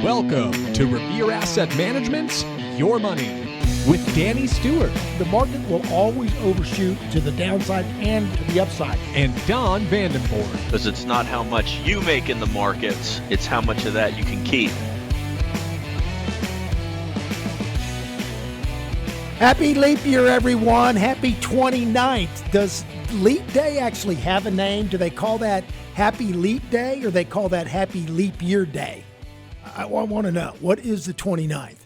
Welcome to Revere Asset Management's Your Money with Danny Stewart. The market will always overshoot to the downside and to the upside. And Don Vandenbord. Because it's not how much you make in the markets, it's how much of that you can keep. Happy leap year, everyone. Happy 29th. Does leap day actually have a name? Do they call that Happy Leap Day or they call that Happy Leap Year Day? I want to know, what is the 29th?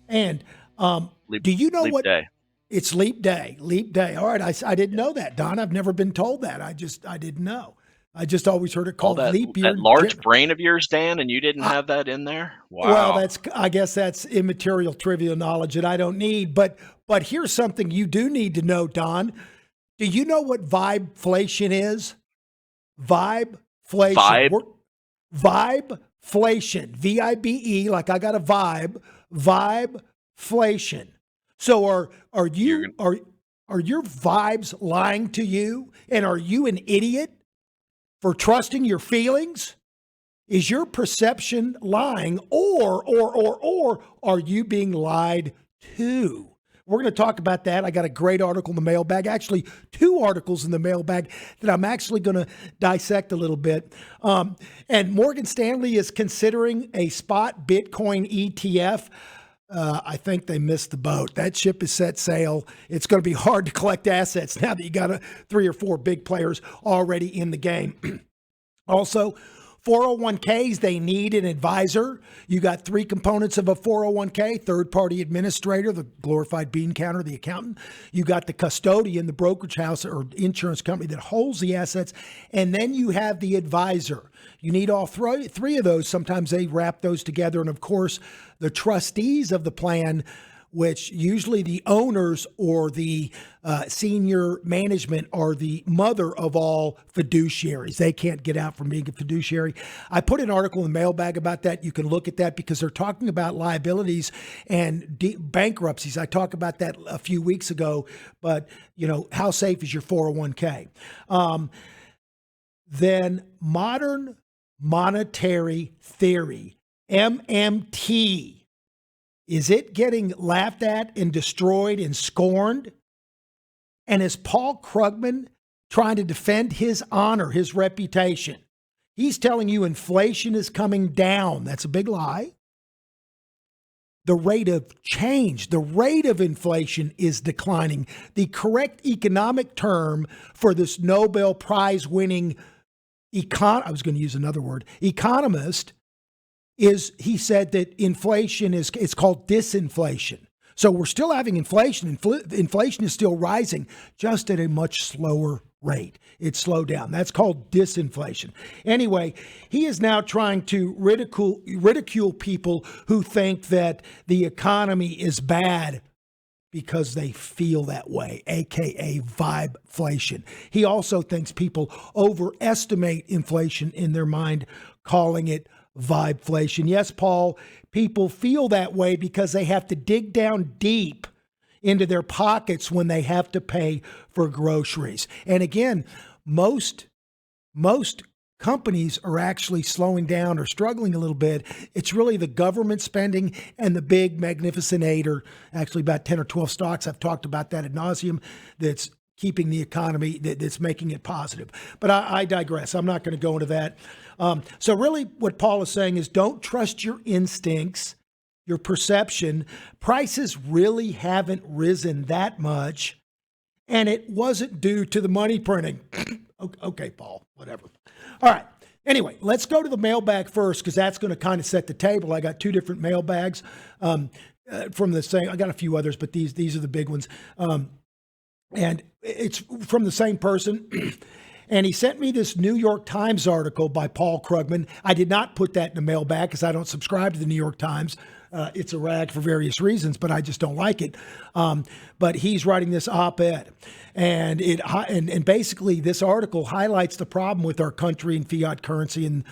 And do you know what? Day. It's Leap Day. Leap Day. All right. I didn't know that, Don. I've never been told that. I didn't know. I just always heard it called Leap Year. That large brain of yours, Dan, and you didn't have that in there? Wow. Well, I guess that's immaterial trivia knowledge that I don't need. But here's something you do need to know, Don. Do you know what Vibe-flation is? Vibe-flation. Vibe-flation. V-I-B-E, like I got a vibe. Vibe-flation. So are your vibes lying to you? And are you an idiot for trusting your feelings? Is your perception lying, or are you being lied to? We're going to talk about that. I got a great article in the mailbag, actually 2 articles in the mailbag that I'm actually going to dissect a little bit. And Morgan Stanley is considering a spot Bitcoin ETF. I think they missed the boat. That ship is set sail. It's going to be hard to collect assets now that you got 3 or 4 big players already in the game. Also, 401ks, they need an advisor. You got 3 components of a 401k: third-party administrator, the glorified bean counter, the accountant. You got the custodian, the brokerage house or insurance company that holds the assets. And then you have the advisor. You need all 3 of those. Sometimes they wrap those together. And of course, the trustees of the plan, which usually the owners or the senior management are the mother of all fiduciaries. They can't get out from being a fiduciary. I put an article in the mailbag about that. You can look at that because they're talking about liabilities and bankruptcies. I talked about that a few weeks ago, but how safe is your 401k? Then modern monetary theory, MMT. Is it getting laughed at and destroyed and scorned? And is Paul Krugman trying to defend his honor, his reputation? He's telling you inflation is coming down. That's a big lie. The rate of change, the rate of inflation is declining. The correct economic term for this Nobel Prize winning economist is, he said that inflation it's called disinflation. So we're still having inflation. Inflation is still rising, just at a much slower rate. It's slowed down. That's called disinflation. Anyway, he is now trying to ridicule people who think that the economy is bad because they feel that way, aka vibe-flation. He also thinks people overestimate inflation in their mind, calling it vibe-flation. Yes, Paul, people feel that way because they have to dig down deep into their pockets when they have to pay for groceries. And again, most companies are actually slowing down or struggling a little bit. It's really the government spending and the big magnificent 8, or actually about 10 or 12 stocks. I've talked about that ad nauseum. That's keeping the economy, that's making it positive. But I digress. I'm not going to go into that. So really what Paul is saying is don't trust your instincts, your perception. Prices really haven't risen that much, and it wasn't due to the money printing. Okay, Paul, whatever. All right. Anyway, let's go to the mailbag first because that's going to kind of set the table. I got 2 different mailbags from the same. I got a few others, but these are the big ones. And it's from the same person. And he sent me this New York Times article by Paul Krugman. I did not put that in the mailbag because I don't subscribe to the New York Times. It's a rag for various reasons, but I just don't like it. But he's writing this op-ed. And basically this article highlights the problem with our country and fiat currency and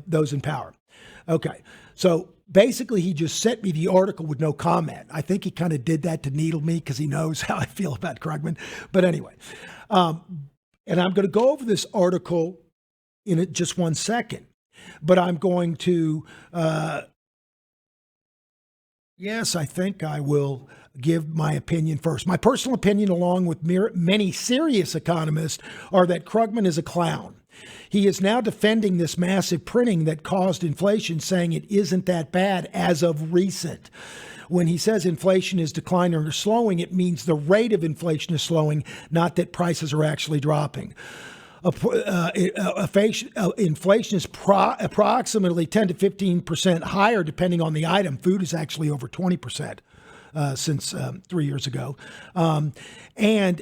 those in power. Okay, so basically he just sent me the article with no comment. I think he kind of did that to needle me because he knows how I feel about Krugman. But anyway, and I'm going to go over this article in just 1 second, but I'm going to Yes, I think I will give my opinion first. My personal opinion, along with many serious economists, are that Krugman is a clown. He is now defending this massive printing that caused inflation, saying it isn't that bad as of recent. When he says inflation is declining or slowing, it means the rate of inflation is slowing, not that prices are actually dropping. Inflation is approximately 10 to 15% higher, depending on the item. Food is actually over 20% since 3 years ago. And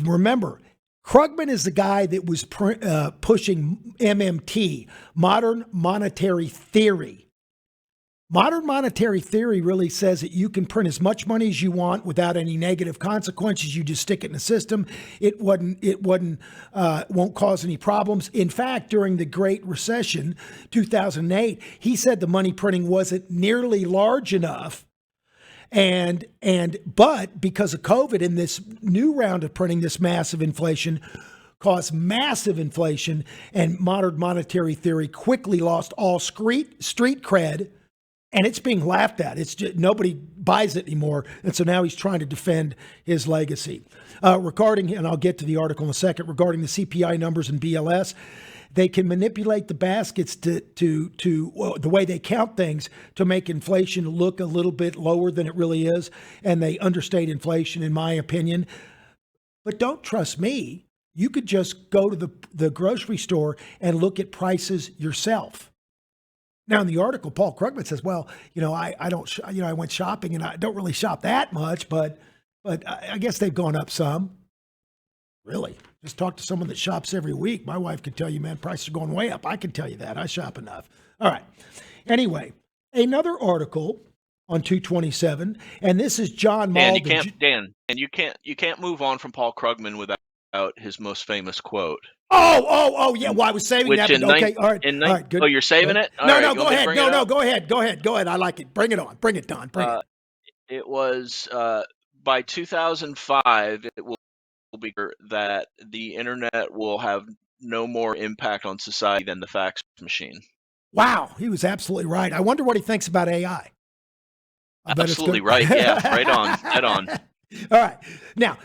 remember, Krugman is the guy that was pushing MMT, modern monetary theory. Modern monetary theory really says that you can print as much money as you want without any negative consequences. You just stick it in the system. It won't cause any problems. In fact, during the Great Recession, 2008, he said the money printing wasn't nearly large enough. But because of COVID and this new round of printing, this massive inflation caused massive inflation, and modern monetary theory quickly lost all street cred. And it's being laughed at. It's just, nobody buys it anymore. And so now he's trying to defend his legacy. Regarding, and I'll get to the article in a second, regarding the CPI numbers and BLS, they can manipulate the baskets to the way they count things to make inflation look a little bit lower than it really is. And they understate inflation, in my opinion. But don't trust me. You could just go to the grocery store and look at prices yourself. Now, in the article, Paul Krugman says, well, I went shopping and I don't really shop that much, but I guess they've gone up some. Really? Just talk to someone that shops every week. My wife could tell you, man, prices are going way up. I can tell you that. I shop enough. All right. Anyway, another article on 227, and this is John Malden. You can't move on from Paul Krugman without his most famous quote. Oh, yeah. Well, I was saving that. Okay, all right, good. Oh, you're saving it? Go ahead. Go ahead. I like it. Bring it on. Bring it, Don. It was by 2005, it will be that the internet will have no more impact on society than the fax machine. Wow, he was absolutely right. I wonder what he thinks about AI. Absolutely right. Yeah, right on. All right. Now,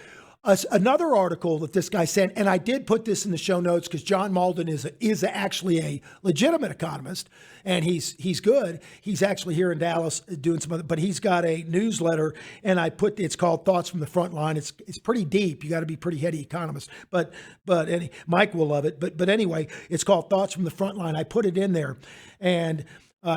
another article that this guy sent, and I did put this in the show notes because John Malden is actually a legitimate economist, and he's good. He's actually here in Dallas doing some other, but he's got a newsletter, and it's called Thoughts from the Front Line. It's pretty deep. You got to be pretty heady economist, but Mike will love it. But anyway, it's called Thoughts from the Front Line. I put it in there, and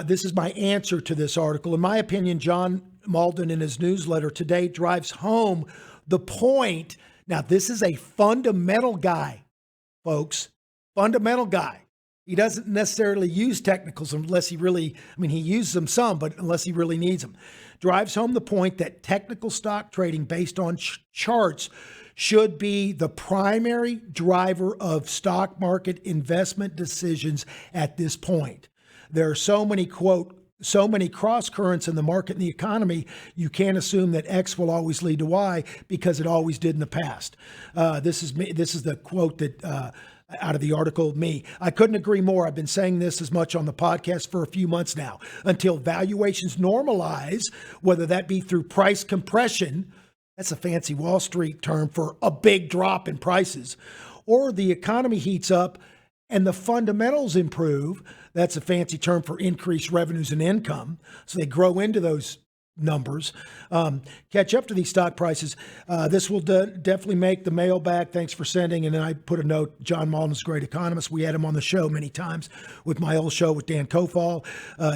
this is my answer to this article. In my opinion, John Malden in his newsletter today drives home the point. Now, this is a fundamental guy, folks. Fundamental guy. He doesn't necessarily use technicals unless he uses them some, but unless he really needs them. Drives home the point that technical stock trading based on charts should be the primary driver of stock market investment decisions at this point. There are so many cross currents in the market and the economy, you can't assume that X will always lead to Y because it always did in the past. This is the quote that out of the article, me. I couldn't agree more. I've been saying this as much on the podcast for a few months now. Until valuations normalize, whether that be through price compression, that's a fancy Wall Street term for a big drop in prices, or the economy heats up and the fundamentals improve. That's a fancy term for increased revenues and income. So they grow into those numbers. Catch up to these stock prices. This will definitely make the mailbag. Thanks for sending. And then I put a note, John Malden's a great economist. We had him on the show many times with my old show with Dan Kofal.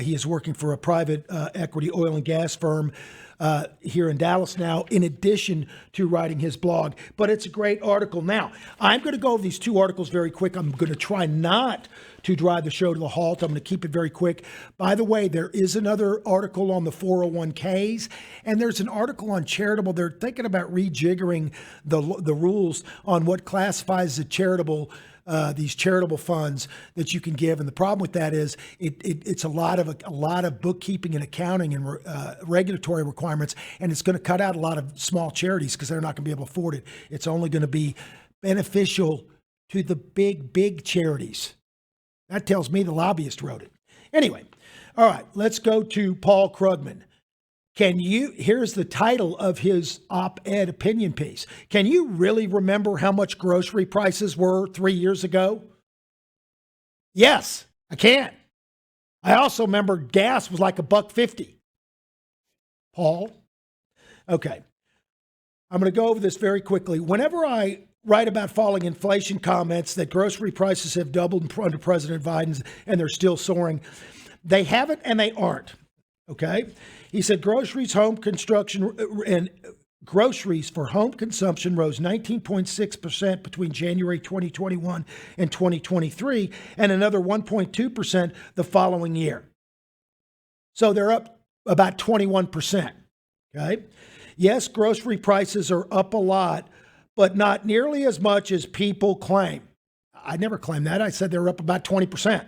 He is working for a private equity oil and gas firm here in Dallas now, in addition to writing his blog. But it's a great article. Now, I'm going to go over these two articles very quick. I'm going to try not to drive the show to a halt. I'm going to keep it very quick. By the way, there is another article on the 401ks, and there's an article on charitable. They're thinking about rejiggering the rules on what classifies as charitable, these charitable funds that you can give. And the problem with that is it's a lot of bookkeeping and accounting and regulatory requirements, and it's going to cut out a lot of small charities because they're not going to be able to afford it. It's only going to be beneficial to the big charities. That tells me the lobbyist wrote it. Anyway, all right, let's go to Paul Krugman. Here's the title of his op-ed opinion piece. Can you really remember how much grocery prices were 3 years ago? Yes, I can. I also remember gas was like $1.50. Paul? Okay. I'm going to go over this very quickly. Whenever I write about falling inflation comments that grocery prices have doubled under President Biden's and they're still soaring, they haven't and they aren't. Okay? He said groceries for home consumption rose 19.6% between January 2021 and 2023 and another 1.2% the following year. So they're up about 21%. Okay? Yes, grocery prices are up a lot, but not nearly as much as people claim. I never claimed that. I said they're up about 20%.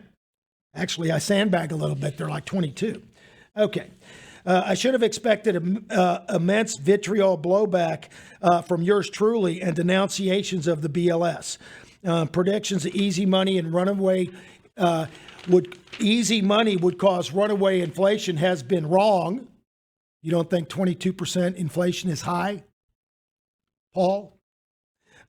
Actually, I sandbag a little bit. They're like 22. Okay. I should have expected immense vitriol blowback from yours truly and denunciations of the BLS. Predictions of easy money and runaway easy money would cause runaway inflation has been wrong. You don't think 22% inflation is high, Paul?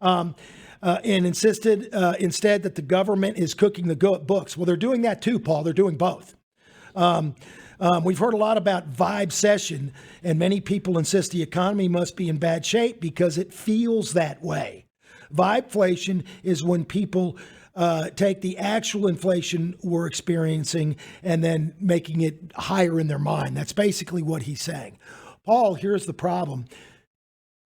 And insisted instead that the government is cooking the books. Well, they're doing that too, Paul. They're doing both. We've heard a lot about Vibe-flation, and many people insist the economy must be in bad shape because it feels that way. Vibe-flation is when people take the actual inflation we're experiencing and then making it higher in their mind. That's basically what he's saying. Paul, here's the problem.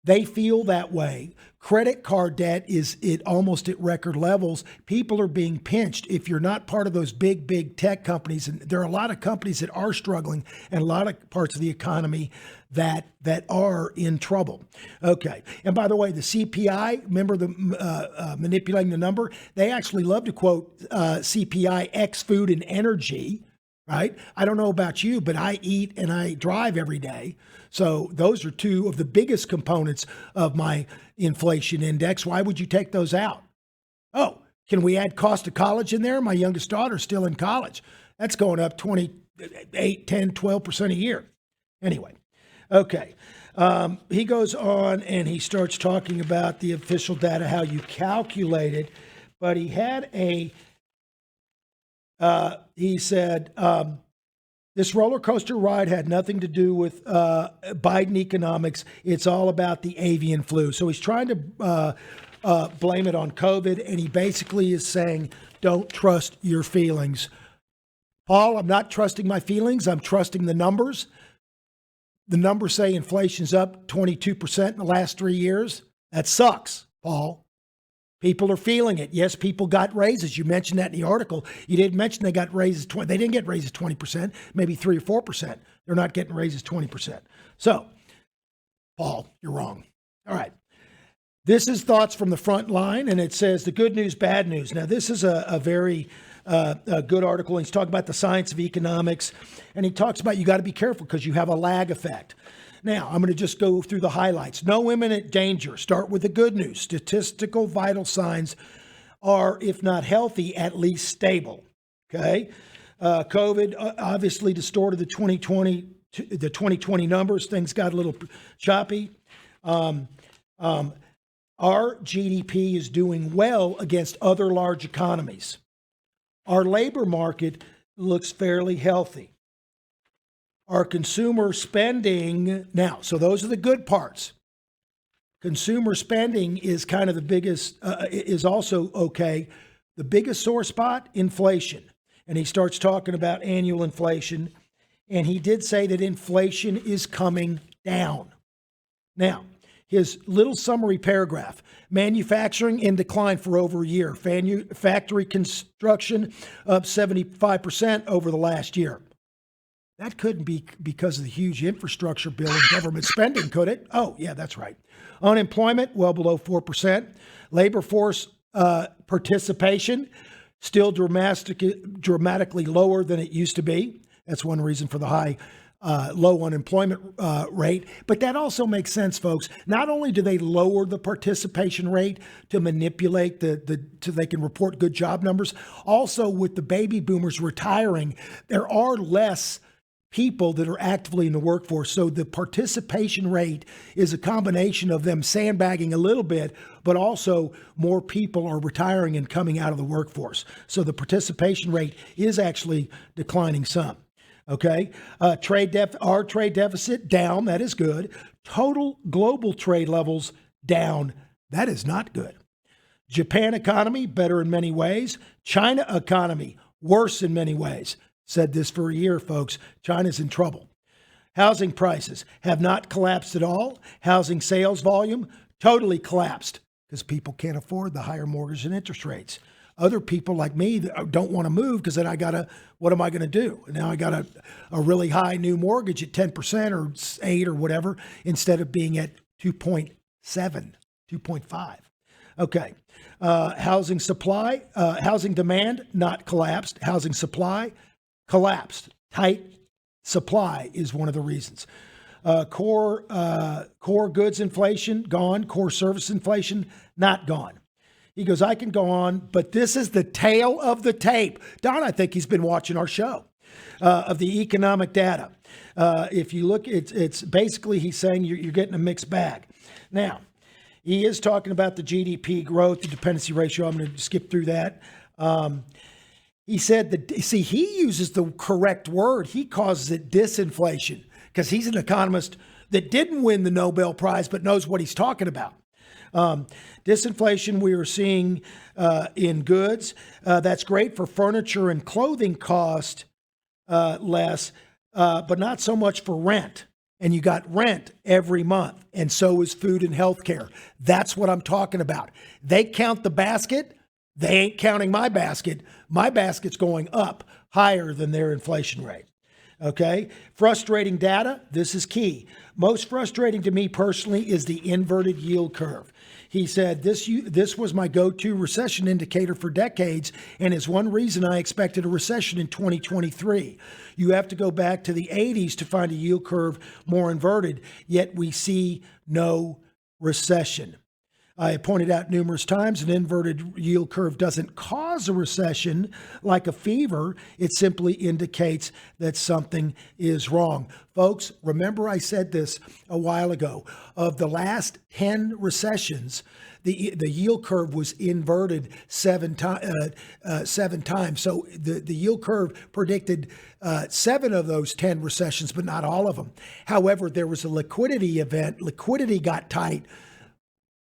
They feel that way. Credit card debt is almost at record levels. People are being pinched. If you're not part of those big tech companies, and there are a lot of companies that are struggling and a lot of parts of the economy that are in trouble. Okay. And by the way, the CPI, remember the manipulating the number? They actually love to quote CPI X food and energy, right? I don't know about you, but I eat and I drive every day. So those are two of the biggest components of my inflation index. Why would you take those out? Oh, can we add cost of college in there? My youngest daughter's still in college. That's going up 28, 10, 12% a year. Anyway, okay. He goes on and he starts talking about the official data, how you calculate it. But he had he said, this roller coaster ride had nothing to do with Biden economics. It's all about the avian flu. So he's trying to blame it on COVID, and he basically is saying, don't trust your feelings. Paul, I'm not trusting my feelings. I'm trusting the numbers. The numbers say inflation's up 22% in the last 3 years. That sucks, Paul. People are feeling it. Yes, people got raises. You mentioned that in the article. You didn't mention they got raises. They didn't get raises 20%, maybe 3 or 4%. They're not getting raises 20%. So, Paul, you're wrong. All right. This is thoughts from the front line, and it says the good news, bad news. Now, this is a very good article. He's talking about the science of economics, and he talks about you got to be careful because you have a lag effect. Now, I'm going to just go through the highlights. No imminent danger. Start with the good news. Statistical vital signs are, if not healthy, at least stable. Okay? COVID obviously distorted the 2020 numbers. Things got a little choppy. Our GDP is doing well against other large economies. Our labor market looks fairly healthy. Our consumer spending, now, so those are the good parts. Consumer spending is kind of the biggest, is also okay. The biggest sore spot, inflation. And he starts talking about annual inflation. And he did say that inflation is coming down. Now, his little summary paragraph, manufacturing in decline for over a year. Factory construction up 75% over the last year. That couldn't be because of the huge infrastructure bill and government spending, could it? Oh, yeah, that's right. Unemployment, well below 4%. Labor force participation, still dramatically lower than it used to be. That's one reason for the high, low unemployment rate. But that also makes sense, folks. Not only do they lower the participation rate to manipulate so they can report good job numbers, also with the baby boomers retiring, there are less people that are actively in the workforce. So the participation rate is a combination of them sandbagging a little bit, but also more people are retiring and coming out of the workforce. So the participation rate is actually declining some. Okay. Our trade deficit down. That is good. Total global trade levels down. That is not good. Japan economy, better in many ways. China economy, worse in many ways. Said this for a year, folks. China's in trouble. Housing prices have not collapsed at all. Housing sales volume totally collapsed because people can't afford the higher mortgage and interest rates. Other people like me that don't want to move because then what am I going to do? Now I got a really high new mortgage at 10% or 8 or whatever instead of being at 2.7, 2.5. Okay. Housing supply, housing demand, not collapsed. Housing supply, collapsed. Tight supply is one of the reasons. Core goods inflation, gone. Core service inflation, not gone. He goes, I can go on, but this is the tail of the tape. Don, I think he's been watching our show of the economic data. If you look, it's basically he's saying you're getting a mixed bag. Now, he is talking about the GDP growth, the dependency ratio. I'm going to skip through that. He said that, see, he uses the correct word. He calls it disinflation because he's an economist that didn't win the Nobel Prize but knows what he's talking about. Disinflation we are seeing in goods. That's great for furniture and clothing cost less, but not so much for rent. And you got rent every month, and so is food and healthcare. That's what I'm talking about. They count the basket. They ain't counting my basket. My basket's going up higher than their inflation rate. Okay? Frustrating data. This is key. Most frustrating to me personally is the inverted yield curve. He said, this was my go-to recession indicator for decades and is one reason I expected a recession in 2023. You have to go back to the 80s to find a yield curve more inverted, yet we see no recession. I have pointed out numerous times an inverted yield curve doesn't cause a recession like a fever. It simply indicates that something is wrong. Folks, remember I said this a while ago. Of the last 10 recessions, the yield curve was inverted seven times. So the yield curve predicted 7 of those 10 recessions, but not all of them. However, there was a liquidity event. Liquidity got tight.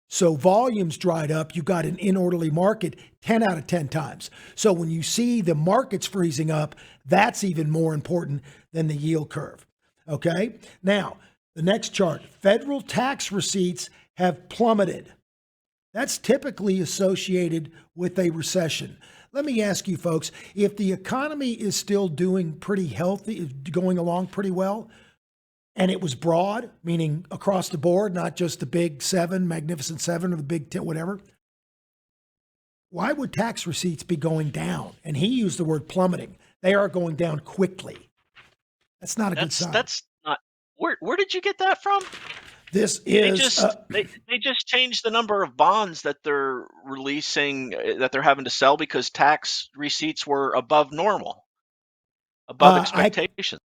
So volumes dried up, you got an inorderly market 10 out of 10 times. So when you see the markets freezing up, that's even more important than the yield curve. Okay? Now, the next chart, federal tax receipts have plummeted. That's typically associated with a recession. Let me ask you folks, if the economy is still doing pretty healthy, going along pretty well, and it was broad, meaning across the board, not just the big 7, magnificent 7 or the big 10, whatever. Why would tax receipts be going down? And he used the word plummeting. They are going down quickly. That's not a good sign. That's not. Where did you get that from? This is they just changed the number of bonds that they're releasing, that they're having to sell because tax receipts were above normal, above expectations.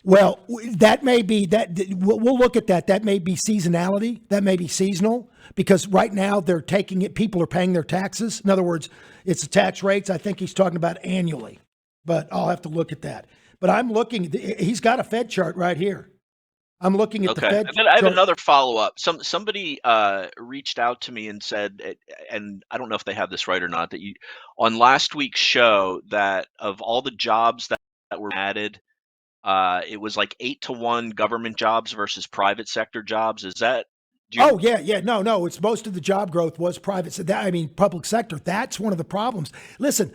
Well, that may be that. We'll look at that. That may be seasonality. That may be seasonal because right now they're taking it. People are paying their taxes. In other words, it's the tax rates. I think he's talking about annually, but I'll have to look at that. But I'm looking. He's got a Fed chart right here. I'm looking at the Fed. I have another follow-up. Somebody reached out to me and said, and I don't know if they have this right or not, that on last week's show that of all the jobs that were added. It was like 8-to-1 government jobs versus private sector jobs. Is that? Yeah. No. It's most of the job growth was private. Public sector. That's one of the problems. Listen,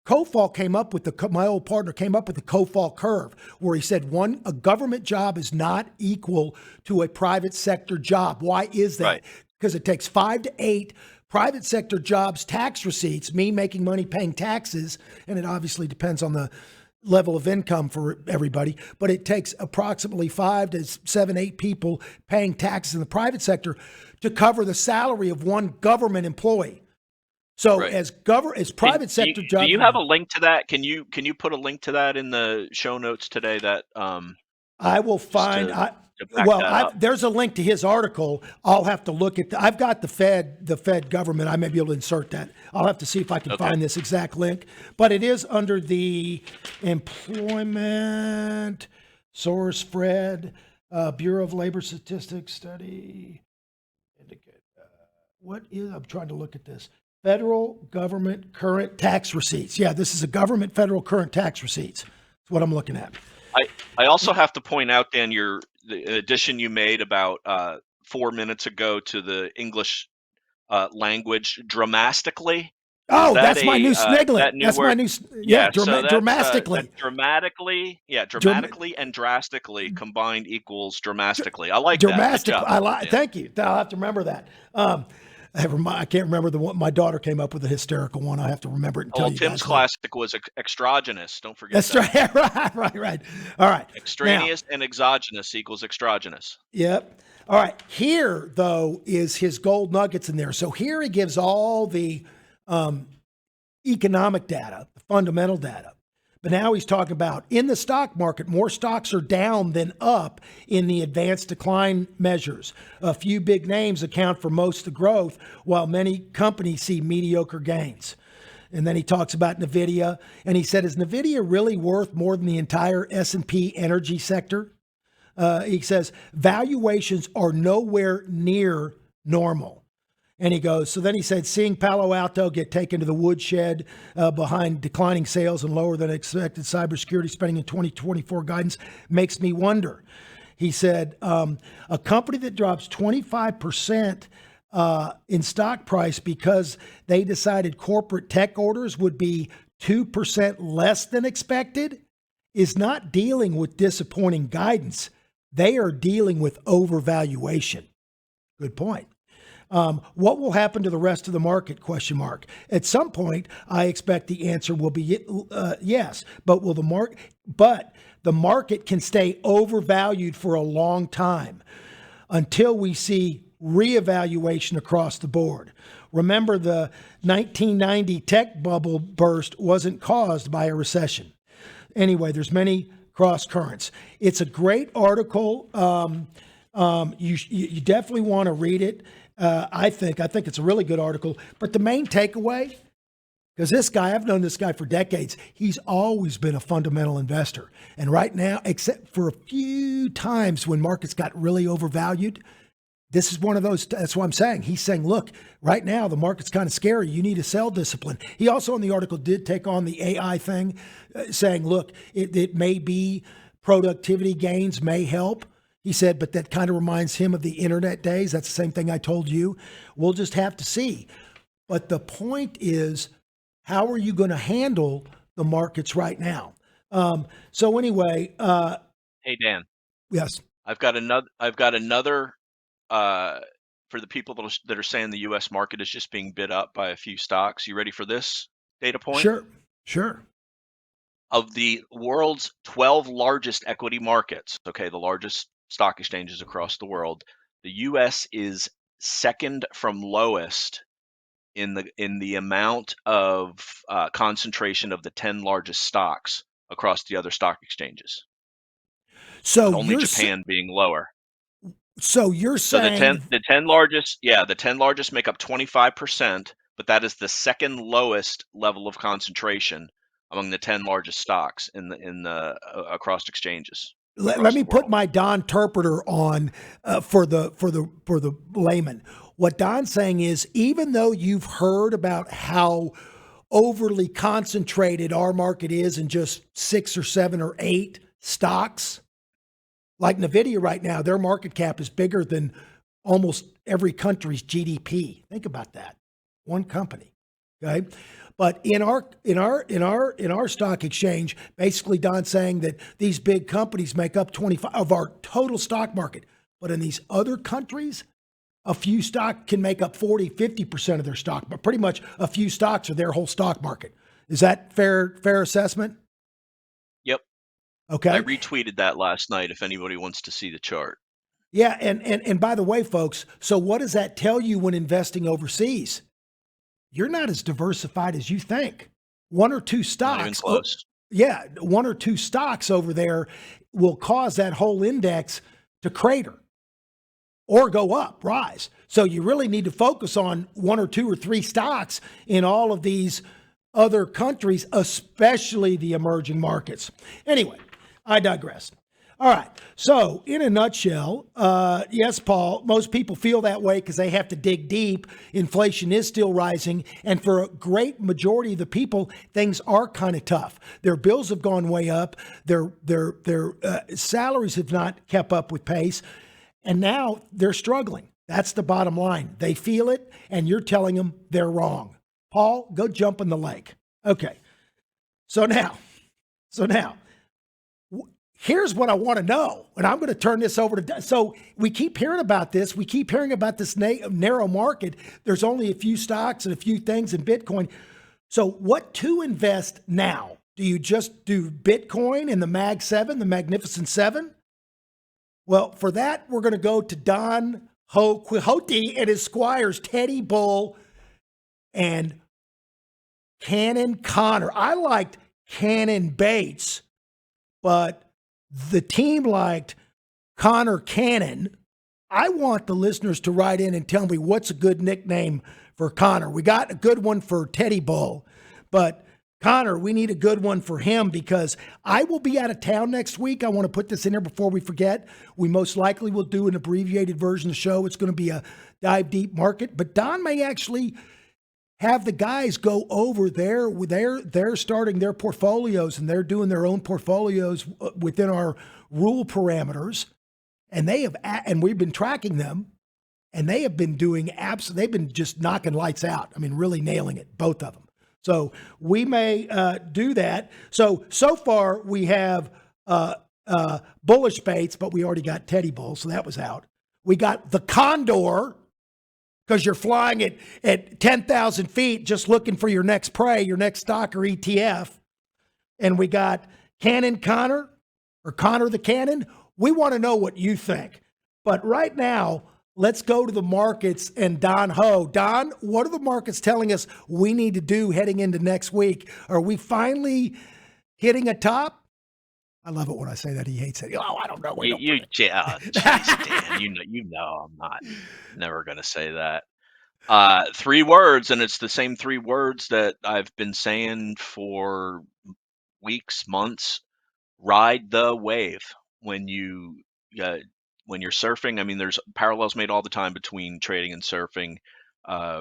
Kofal my old partner came up with the Kofal curve where he said a government job is not equal to a private sector job. Why is that? Because it takes 5 to 8 private sector jobs, tax receipts, me making money, paying taxes. And it obviously depends on the level of income for everybody, but it takes approximately 5 to 7, 8 people paying taxes in the private sector to cover the salary of one government employee. So Right. as private sector jobs, do you have a link to that? Can you put a link to that in the show notes today? That I will just find. to back that up. There's a link to his article. I'll have to look at. I've got the Fed government. I may be able to insert that. I'll have to see if I can find this exact link. But it is under the employment source, Fred, Bureau of Labor Statistics study. What is? I'm trying to look at this. Federal government current tax receipts. Yeah, this is a government federal current tax receipts. That's what I'm looking at. I also have to point out, Dan, the addition you made about 4 minutes ago to the English language, dramatically. Oh, that's my new sniggling. That's my new, dramatically. Dramatically and drastically combined equals dramatically. I like that. Dramatic. Thank you. I'll have to remember that. I can't remember the one. My daughter came up with a hysterical one. I have to remember it and tell you Tim's guys. classic was extragenous. Don't forget That's that. right. All right. Extraneous and exogenous equals extragenous. Yep. All right. Here, though, is his gold nuggets in there. So here he gives all the economic data, the fundamental data. But now he's talking about in the stock market, more stocks are down than up in the advanced decline measures. A few big names account for most of the growth, while many companies see mediocre gains. And then he talks about NVIDIA, and he said, is NVIDIA really worth more than the entire S&P energy sector? He says, valuations are nowhere near normal. And he goes, so then he said, seeing Palo Alto get taken to the woodshed behind declining sales and lower than expected cybersecurity spending in 2024 guidance makes me wonder. He said, a company that drops 25% in stock price because they decided corporate tech orders would be 2% less than expected is not dealing with disappointing guidance. They are dealing with overvaluation. Good point. What will happen to the rest of the market? ? At some point, I expect the answer will be yes. But the market can stay overvalued for a long time until we see reevaluation across the board. Remember, the 1990 tech bubble burst wasn't caused by a recession. Anyway, there's many cross currents. It's a great article. You definitely want to read it. I think it's a really good article. But the main takeaway, because I've known this guy for decades, he's always been a fundamental investor. And right now, except for a few times when markets got really overvalued, this is one of those. That's what I'm saying. He's saying, look, right now, the market's kind of scary. You need a sell discipline. He also in the article did take on the AI thing, saying, look, it may be productivity gains may help. He said, but that kind of reminds him of the internet days. That's the same thing I told you. We'll just have to see. But the point is, how are you going to handle the markets right now? So anyway. Hey, Dan. Yes. I've got another for the people that are saying the U.S. market is just being bid up by a few stocks. You ready for this data point? Sure. Of the world's 12 largest equity markets, the largest stock exchanges across the world, the U.S. is second from lowest in the amount of concentration of the 10 largest stocks across the other stock exchanges. So with only Japan being lower. So you're saying the 10 largest make up 25%, but that is the second lowest level of concentration among the 10 largest stocks in the across exchanges. Let me put my Don Terpeter on for the layman. What Don's saying is, even though you've heard about how overly concentrated our market is in just 6 or 7 or 8 stocks, like NVIDIA right now, their market cap is bigger than almost every country's GDP. Think about that. One company. Okay. But in our stock exchange, basically Don's saying that these big companies make up 25 of our total stock market. But in these other countries, a few stock can make up 40, 50% of their stock, but pretty much a few stocks are their whole stock market. Is that fair assessment? Yep. Okay. I retweeted that last night if anybody wants to see the chart. Yeah, and by the way, folks, so what does that tell you when investing overseas? you're not as diversified as you think. One or two Not even stocks, close. one or two stocks over there will cause that whole index to crater or go up, rise. So you really need to focus on one or two or three stocks in all of these other countries, especially the emerging markets. Anyway, I digress. All right. So, in a nutshell, yes, Paul, most people feel that way because they have to dig deep. Inflation is still rising. And for a great majority of the people, things are kind of tough. Their bills have gone way up. Their salaries have not kept up with pace. And now they're struggling. That's the bottom line. They feel it, and you're telling them they're wrong. Paul, go jump in the lake. Okay. So now, here's what I want to know, and I'm going to turn this over to. So we keep hearing about this. We keep hearing about this narrow market. There's only a few stocks and a few things in Bitcoin. So what to invest now? Do you just do Bitcoin and the Mag 7, the Magnificent 7? Well, for that, we're going to go to Don Quixote and his squires, Teddy Bull and Cannon Connor. I liked Cannon Bates, but the team liked Connor Cannon. I want the listeners to write in and tell me what's a good nickname for Connor. We got a good one for Teddy Bull, but Connor, we need a good one for him because I will be out of town next week. I want to put this in here before we forget. We most likely will do an abbreviated version of the show. It's going to be a dive deep market, but Don may actually have the guys go over there. They're starting their portfolios and they're doing their own portfolios within our rule parameters. And and we've been tracking them, and they have been doing they've been just knocking lights out. I mean, really nailing it, both of them. So we may do that. So far we have bullish baits, but we already got Teddy Bull, so that was out. We got the Condor, because you're flying at 10,000 feet just looking for your next prey, your next stock or ETF. And we got Cannon Connor, or Connor the Cannon. We want to know what you think. But right now, let's go to the markets and Don Ho. Don, what are the markets telling us we need to do heading into next week? Are we finally hitting a top? I love it when I say that. He hates it. Oh, I don't know. Geez, Dan, you know, I'm never going to say that. 3 words, and it's the same 3 words that I've been saying for weeks, months. Ride the wave. When you're surfing, I mean, there's parallels made all the time between trading and surfing.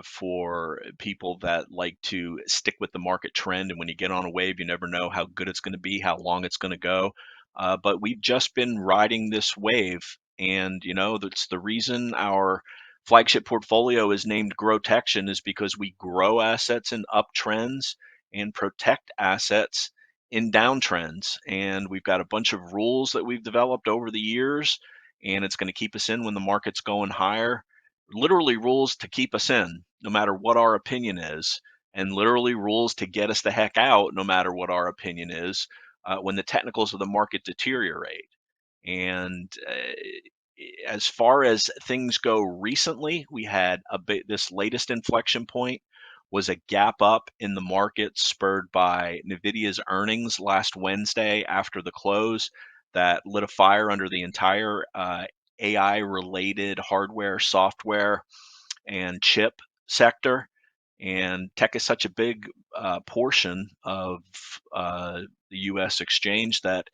For people that like to stick with the market trend, and when you get on a wave, you never know how good it's going to be, how long it's going to go. But we've just been riding this wave, and that's the reason our flagship portfolio is named growtection, is because we grow assets in uptrends and protect assets in downtrends. And we've got a bunch of rules that we've developed over the years, and it's going to keep us in when the market's going higher. Literally rules to keep us in, no matter what our opinion is, and literally rules to get us the heck out, no matter what our opinion is, when the technicals of the market deteriorate. And as far as things go recently, we had this latest inflection point was a gap up in the market spurred by NVIDIA's earnings last Wednesday after the close that lit a fire under the entire AI-related hardware, software, and chip sector. And tech is such a big portion of the U.S. exchange that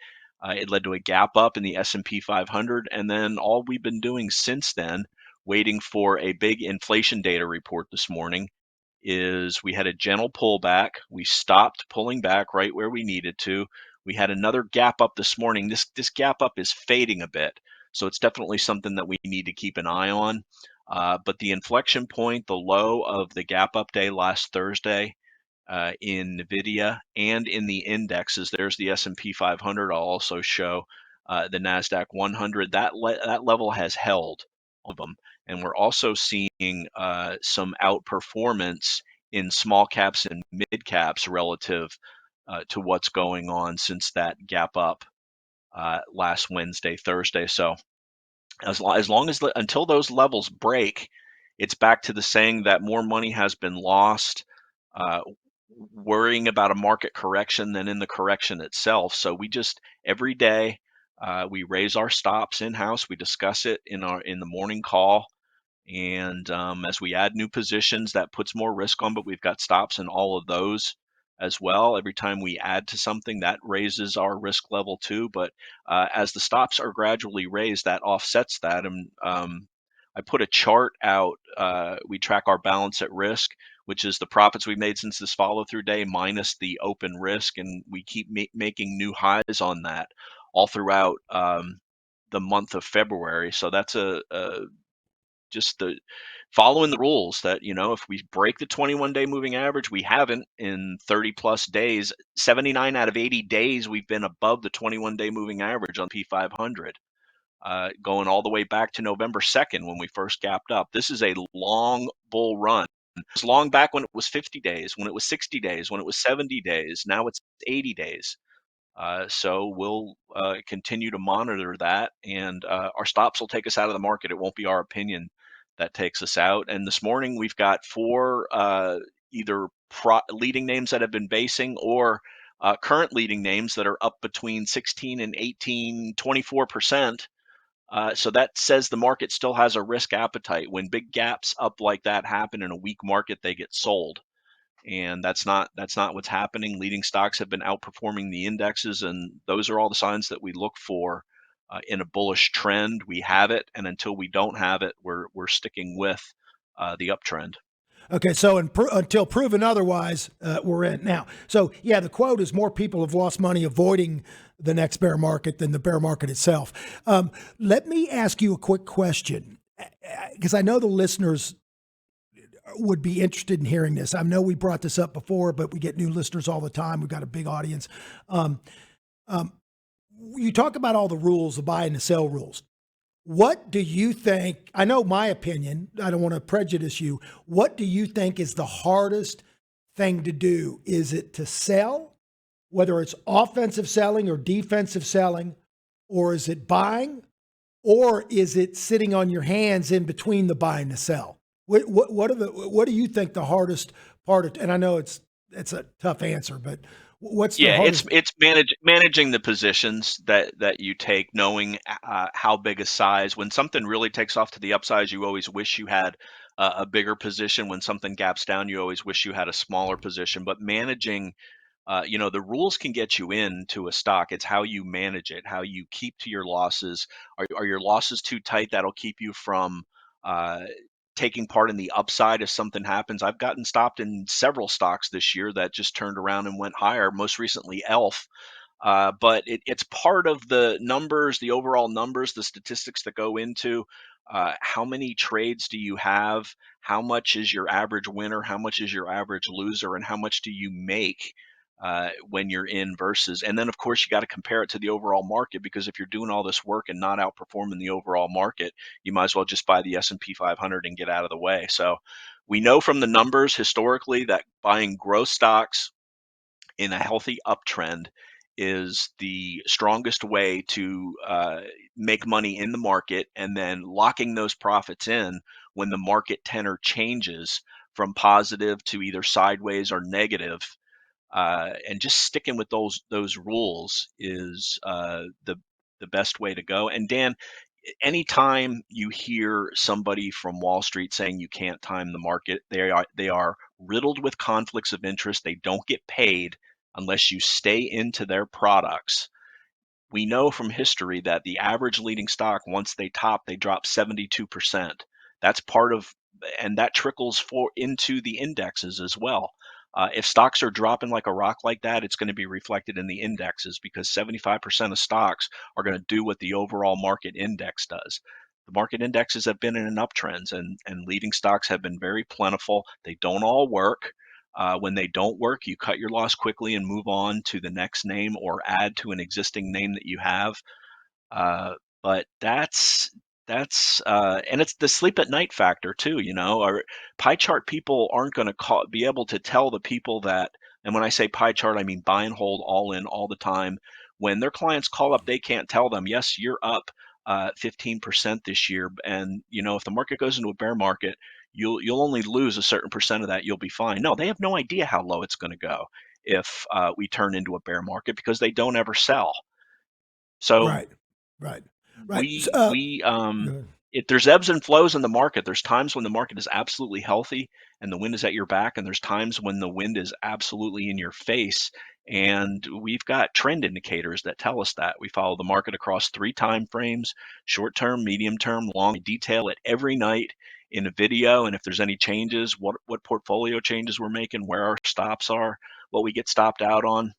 it led to a gap up in the S&P 500. And then all we've been doing since then, waiting for a big inflation data report this morning, is we had a gentle pullback. We stopped pulling back right where we needed to. We had another gap up this morning. This gap up is fading a bit, so it's definitely something that we need to keep an eye on. But the inflection point, the low of the gap up day last Thursday in NVIDIA and in the indexes, there's the S&P 500. I'll also show the NASDAQ 100. That level has held of them. And we're also seeing some outperformance in small caps and mid caps relative to what's going on since that gap up last Wednesday, Thursday. So as long as until those levels break it's back to the saying that more money has been lost worrying about a market correction than in the correction itself. So we just every day we raise our stops in house. We discuss it in the morning call. And as we add new positions, that puts more risk on, but we've got stops in all of those as well. Every time we add to something, that raises our risk level too. But as the stops are gradually raised, that offsets that. And I put a chart out. We track our balance at risk, which is the profits we've made since this follow through day minus the open risk. And we keep making new highs on that all throughout the month of February. So that's just the following the rules that, if we break the 21-day moving average, we haven't in 30 plus days. 79 out of 80 days we've been above the 21-day moving average on P500, going all the way back to November 2nd when we first gapped up. This is a long bull run. It's long back when it was 50 days, when it was 60 days, when it was 70 days. Now it's 80 days. So we'll continue to monitor that, and our stops will take us out of the market. It won't be our opinion that takes us out. And this morning we've got four either leading names that have been basing or current leading names that are up between 16 and 18, 24%. So that says the market still has a risk appetite. When big gaps up like that happen in a weak market, they get sold. And that's not what's happening. Leading stocks have been outperforming the indexes, and those are all the signs that we look for in a bullish trend. We have it, and until we don't have it, we're sticking with the uptrend. Okay, so until proven otherwise, we're in now. So yeah, the quote is more people have lost money avoiding the next bear market than the bear market itself. Let me ask you a quick question, because I know the listeners would be interested in hearing this. I know we brought this up before, but we get new listeners all the time. We've got a big audience. You talk about all the rules, the buy and the sell rules. What do you think? I know my opinion. I don't want to prejudice you. What do you think is the hardest thing to do? Is it to sell, whether it's offensive selling or defensive selling, or is it buying, or is it sitting on your hands in between the buy and the sell? What do you think the hardest part of? And I know it's a tough answer, but what's the hardest? It's managing the positions that you take, knowing how big a size. When something really takes off to the upside, you always wish you had a bigger position. When something gaps down, you always wish you had a smaller position. But managing, the rules can get you into a stock. It's how you manage it, how you keep to your losses. Are your losses too tight? That'll keep you from taking part in the upside if something happens. I've gotten stopped in several stocks this year that just turned around and went higher, most recently ELF. But it's part of the numbers, the overall numbers, the statistics that go into how many trades do you have, how much is your average winner, how much is your average loser, and how much do you make when you're in versus. And then, of course, you got to compare it to the overall market, because if you're doing all this work and not outperforming the overall market, you might as well just buy the S&P 500 and get out of the way. So we know from the numbers historically that buying growth stocks in a healthy uptrend is the strongest way to make money in the market, and then locking those profits in when the market tenor changes from positive to either sideways or negative. And just sticking with those rules is the best way to go. And Dan, anytime you hear somebody from Wall Street saying you can't time the market, they are riddled with conflicts of interest. They don't get paid unless you stay into their products. We know from history that the average leading stock, once they top, they drop 72%. That's part of, and that trickles into the indexes as well. If stocks are dropping like a rock like that, it's going to be reflected in the indexes, because 75% of stocks are going to do what the overall market index does. The market indexes have been in an uptrend, and leading stocks have been very plentiful. They don't all work. When they don't work, you cut your loss quickly and move on to the next name or add to an existing name that you have. But and it's the sleep at night factor too. Our pie chart people aren't going to be able to tell the people that. And when I say pie chart, I mean buy and hold all in all the time. When their clients call up, they can't tell them, yes, you're up 15% this year. And if the market goes into a bear market, you'll only lose a certain percent of that. You'll be fine. No, they have no idea how low it's going to go if we turn into a bear market, because they don't ever sell. So Right. Right. Right. if there's ebbs and flows in the market, there's times when the market is absolutely healthy and the wind is at your back, and there's times when the wind is absolutely in your face. And we've got trend indicators that tell us that. We follow the market across 3 time frames: short term, medium term, long. We detail it every night in a video, and if there's any changes, what portfolio changes we're making, where our stops are, what we get stopped out on.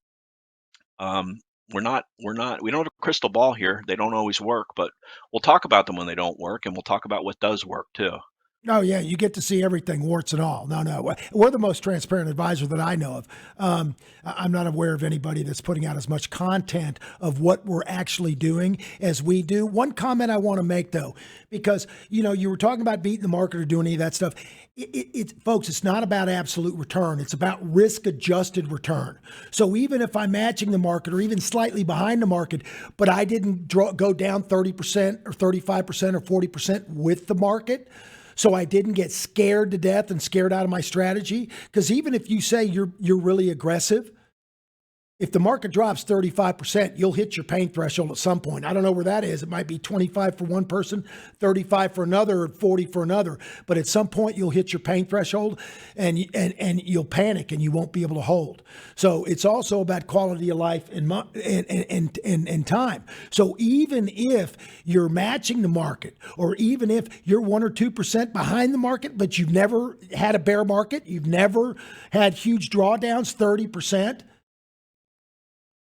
We don't have a crystal ball here. They don't always work, but we'll talk about them when they don't work, and we'll talk about what does work too. Oh, yeah, you get to see everything, warts and all. No. We're the most transparent advisor that I know of. I'm not aware of anybody that's putting out as much content of what we're actually doing as we do. One comment I want to make, though, because, you were talking about beating the market or doing any of that stuff. Folks, it's not about absolute return. It's about risk-adjusted return. So even if I'm matching the market or even slightly behind the market, but I didn't go down 30% or 35% or 40% with the market, so I didn't get scared to death and scared out of my strategy. Because even if you say you're really aggressive, if the market drops 35%, you'll hit your pain threshold at some point. I don't know where that is. It might be 25 for one person, 35 for another, or 40 for another. But at some point, you'll hit your pain threshold, and you'll panic, and you won't be able to hold. So it's also about quality of life and time. So even if you're matching the market, or even if you're 1 or 2% behind the market, but you've never had a bear market, you've never had huge drawdowns, 30%.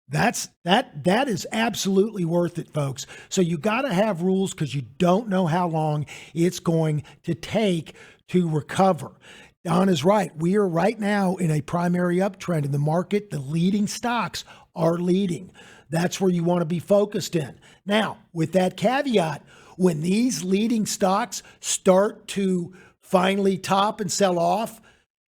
That is absolutely worth it, folks. So you got to have rules, because you don't know how long it's going to take to recover. Don is right. We are right now in a primary uptrend in the market. The leading stocks are leading. That's where you want to be focused in. Now, with that caveat, when these leading stocks start to finally top and sell off,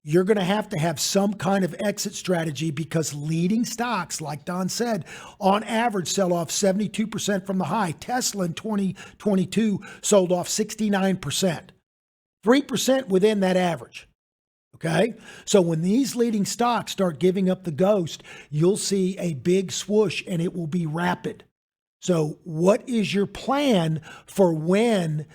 you're going to have some kind of exit strategy, because leading stocks, like Don said, on average sell off 72% from the high. Tesla in 2022 sold off 69%, 3% within that average. Okay. So when these leading stocks start giving up the ghost, you'll see a big swoosh, and it will be rapid. So what is your plan for when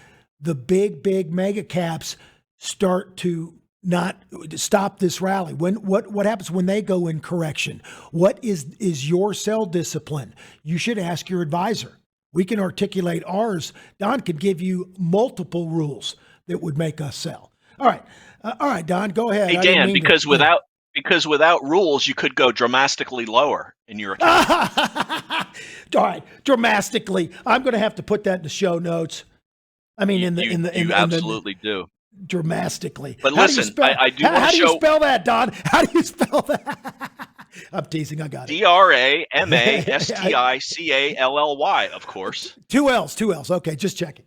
the big mega caps start to not stop this rally? What happens when they go in correction? What is your sell discipline? You should ask your advisor. We can articulate ours. Don could give you multiple rules that would make us sell. All right, Don, go ahead. Hey, Dan, because without rules, you could go dramatically lower in your account. All right, dramatically. I'm going to have to put that in the show notes. I mean, you absolutely do. Dramatically. But listen, I do want to show. How do you spell that, Don? How do you spell that? I'm teasing. I got it. DRAMASTICALLY, of course. Two L's. Okay, just checking.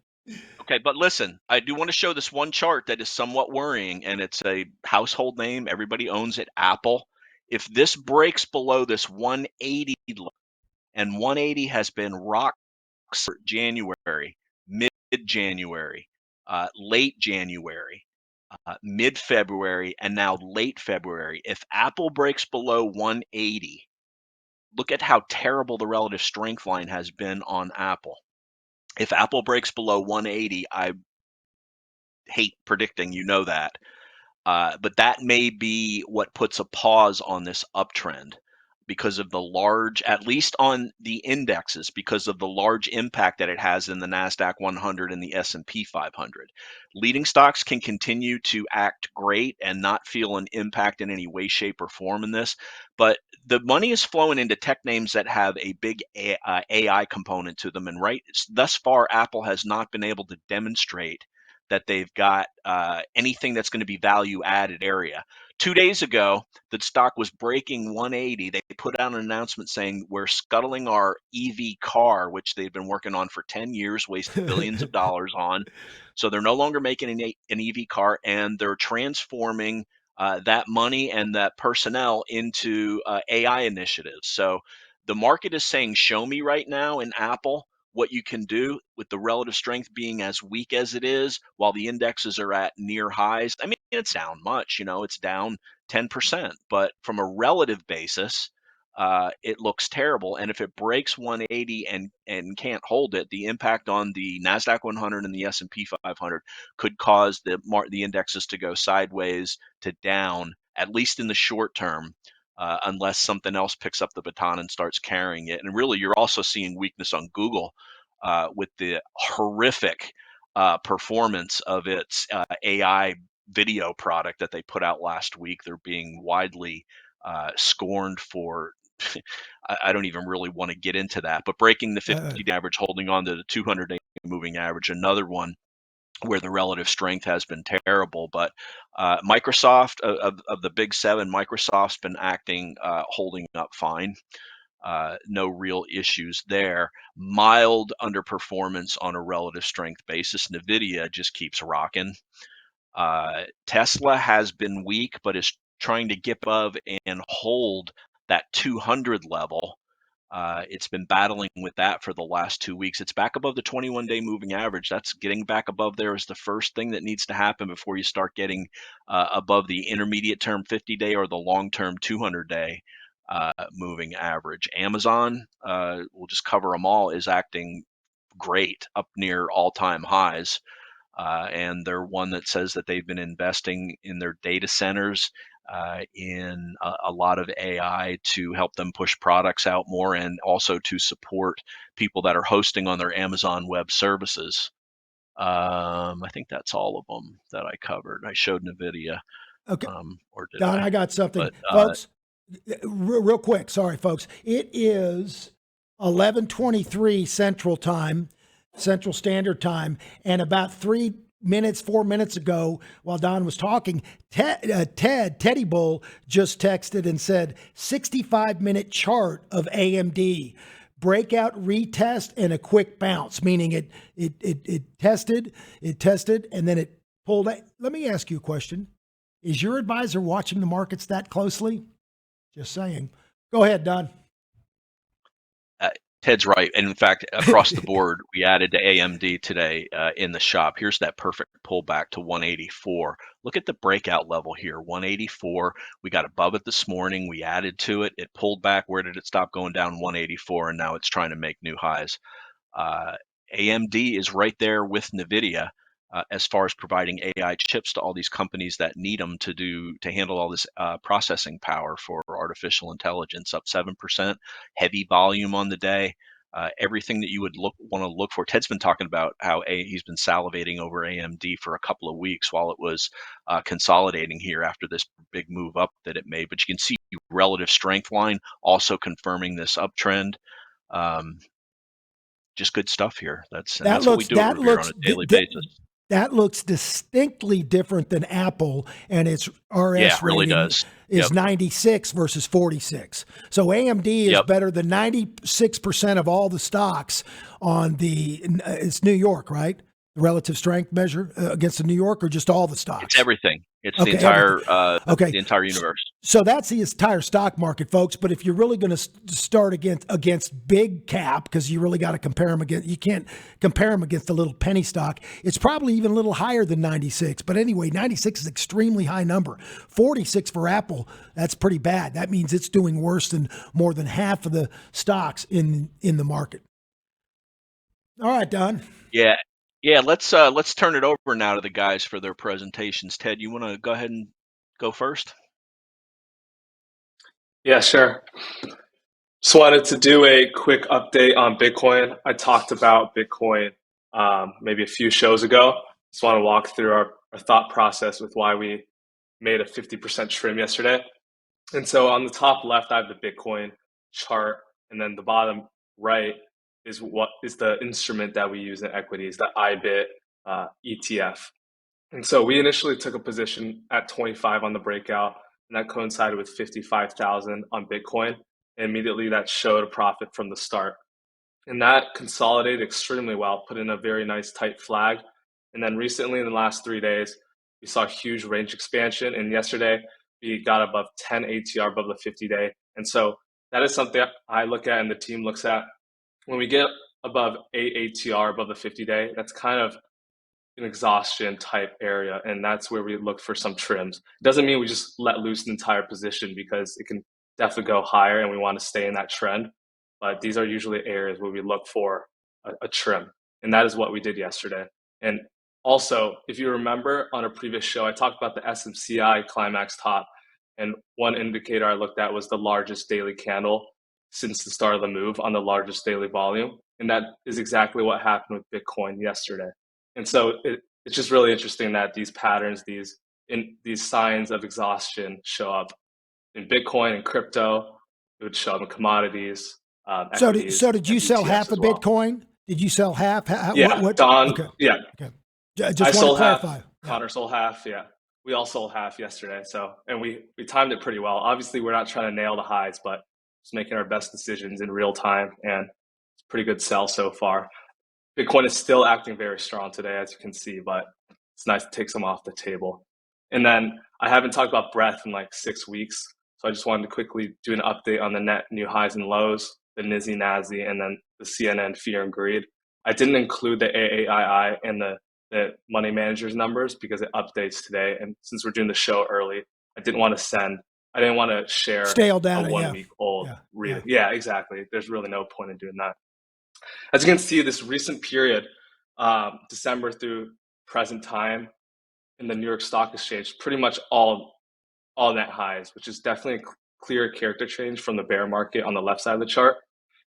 Okay, but listen, I do want to show this one chart that is somewhat worrying, and it's a household name. Everybody owns it, Apple. If this breaks below this 180, and 180 has been rock January, mid-January, late January, mid-February, and now late February. If Apple breaks below 180, look at how terrible the relative strength line has been on Apple. If Apple breaks below 180, I hate predicting, that. But that may be what puts a pause on this uptrend, because of the large, at least on the indexes, because of the large impact that it has in the NASDAQ 100 and the S&P 500. Leading stocks can continue to act great and not feel an impact in any way, shape, or form in this. But the money is flowing into tech names that have a big AI component to them. And thus far, Apple has not been able to demonstrate that they've got anything that's going to be value added area. 2 days ago, the stock was breaking 180. They put out an announcement saying, we're scuttling our EV car, which they've been working on for 10 years, wasted billions of dollars on. So they're no longer making an EV car, and they're transforming that money and that personnel into AI initiatives. So the market is saying, show me right now in Apple what you can do with the relative strength being as weak as it is, while the indexes are at near highs. I mean, it's down much, it's down 10%, but from a relative basis, it looks terrible. And if it breaks 180 and can't hold it, the impact on the Nasdaq 100 and the S&P 500 could cause the indexes to go sideways to down, at least in the short term. Unless something else picks up the baton and starts carrying it. And really, you're also seeing weakness on Google with the horrific performance of its AI video product that they put out last week. They're being widely scorned for. I don't even really want to get into that, but breaking the 50-day average, holding on to the 200-day moving average, another one where the relative strength has been terrible. But Microsoft, of the big seven, Microsoft's been holding up fine. No real issues there. Mild underperformance on a relative strength basis. NVIDIA just keeps rocking. Tesla has been weak, but is trying to get above and hold that 200 level. It's been battling with that for the last 2 weeks. It's back above the 21-day moving average. That's getting back above there is the first thing that needs to happen before you start getting above the intermediate term 50-day or the long-term 200-day moving average. Amazon, we'll just cover them all, is acting great, up near all-time highs. And they're one that says that they've been investing in their data centers in a lot of AI to help them push products out more, and also to support people that are hosting on their Amazon Web Services. I think that's all of them that I covered. I showed NVIDIA. Okay. Or did Don, I got something. But, folks, real quick. Sorry, folks. It is 11:23 Central Standard Time, and about 4 minutes ago, while Don was talking, Teddy Bull just texted and said 65-minute chart of AMD, breakout, retest, and a quick bounce, meaning it tested, and then it pulled out. Let me ask you a question. Is your advisor watching the markets that closely? Just saying. Go ahead, Don. Ted's right. And in fact, across the board, we added to AMD today in the shop. Here's that perfect pullback to 184. Look at the breakout level here, 184. We got above it this morning. We added to it. It pulled back. Where did it stop? Going down 184, and now it's trying to make new highs. AMD is right there with NVIDIA as far as providing AI chips to all these companies that need them to handle all this processing power for artificial intelligence. Up 7%, heavy volume on the day. Everything that you would want to look for. Ted's been talking about how he's been salivating over AMD for a couple of weeks while it was consolidating here after this big move up that it made. But you can see relative strength line also confirming this uptrend. Just good stuff here. That's what we do over here on a daily basis. That looks distinctly different than Apple, and its RS really rating does. is 96 versus 46. So AMD is better than 96% of all the stocks on it's New York, right? The relative strength measure against the New York, or just all the stocks? It's everything. It's the entire the entire universe. So that's the entire stock market, folks. But if you're really going to start against big cap, because you really got to compare them against, you can't compare them against a little penny stock. It's probably even a little higher than 96. But anyway, 96 is an extremely high number. 46 for Apple, that's pretty bad. That means it's doing worse than more than half of the stocks in the market. All right, Don. Yeah, let's turn it over now to the guys for their presentations. Ted, you want to go ahead and go first? Yeah, sure. Just wanted to do a quick update on Bitcoin. I talked about Bitcoin maybe a few shows ago. Just want to walk through our thought process with why we made a 50% trim yesterday. And so on the top left, I have the Bitcoin chart, and then the bottom right is what is the instrument that we use in equities, the IBIT ETF. And so we initially took a position at 25 on the breakout, and that coincided with 55,000 on Bitcoin. And immediately that showed a profit from the start. And that consolidated extremely well, put in a very nice tight flag. And then recently in the last 3 days, we saw huge range expansion. And yesterday we got above 10 ATR above the 50-day. And so that is something I look at and the team looks at. When we get above 8 ATR above the 50-day, that's kind of an exhaustion type area, and that's where we look for some trims. It doesn't mean we just let loose an entire position, because it can definitely go higher and we want to stay in that trend. But these are usually areas where we look for a trim, and that is what we did yesterday. And also, if you remember on a previous show, I talked about the SMCI climax top, and one indicator I looked at was the largest daily candle since the start of the move on the largest daily volume, and that is exactly what happened with Bitcoin yesterday. And so it's just really interesting that these patterns, these signs of exhaustion show up in Bitcoin and crypto. It would show up in commodities. So Equities, did you and sell ETFs half a as well. Bitcoin? Did you sell half? Yeah, What? Don. Okay. Yeah, Okay. I Just want to sold clarify. half. Connor sold half. Yeah, we all sold half yesterday. So, and we timed it pretty well. Obviously, we're not trying to nail the highs, but just making our best decisions in real time, and it's a pretty good sell so far. Bitcoin is still acting very strong today, as you can see, but it's nice to take some off the table. And then I haven't talked about breadth in like 6 weeks, so I just wanted to quickly do an update on the net new highs and lows, the NYSE NASI, and then the CNN fear and greed. I didn't include the AAII and the money managers numbers because it updates today, and since we're doing the show early, I didn't want to share Stale a data. 1 week old Yeah. reading. Yeah, exactly. There's really no point in doing that. As you can see, this recent period, December through present time in the New York Stock Exchange, pretty much all net highs, which is definitely a clear character change from the bear market on the left side of the chart.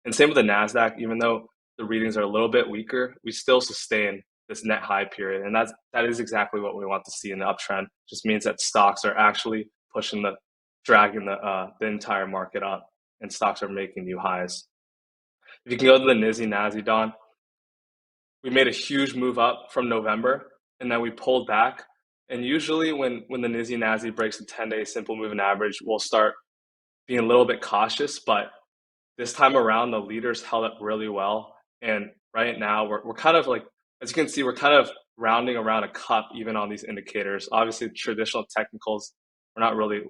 And same with the NASDAQ, even though the readings are a little bit weaker, we still sustain this net high period. And that is exactly what we want to see in the uptrend. It just means that stocks are actually dragging the entire market up, and stocks are making new highs. If you can go to the NYSE NASI, Don, we made a huge move up from November, and then we pulled back. And usually when the NYSE NASI breaks a 10-day simple moving average, we'll start being a little bit cautious. But this time around, the leaders held up really well. And right now, we're kind of like, as you can see, we're kind of rounding around a cup even on these indicators. Obviously, traditional technicals, we're not really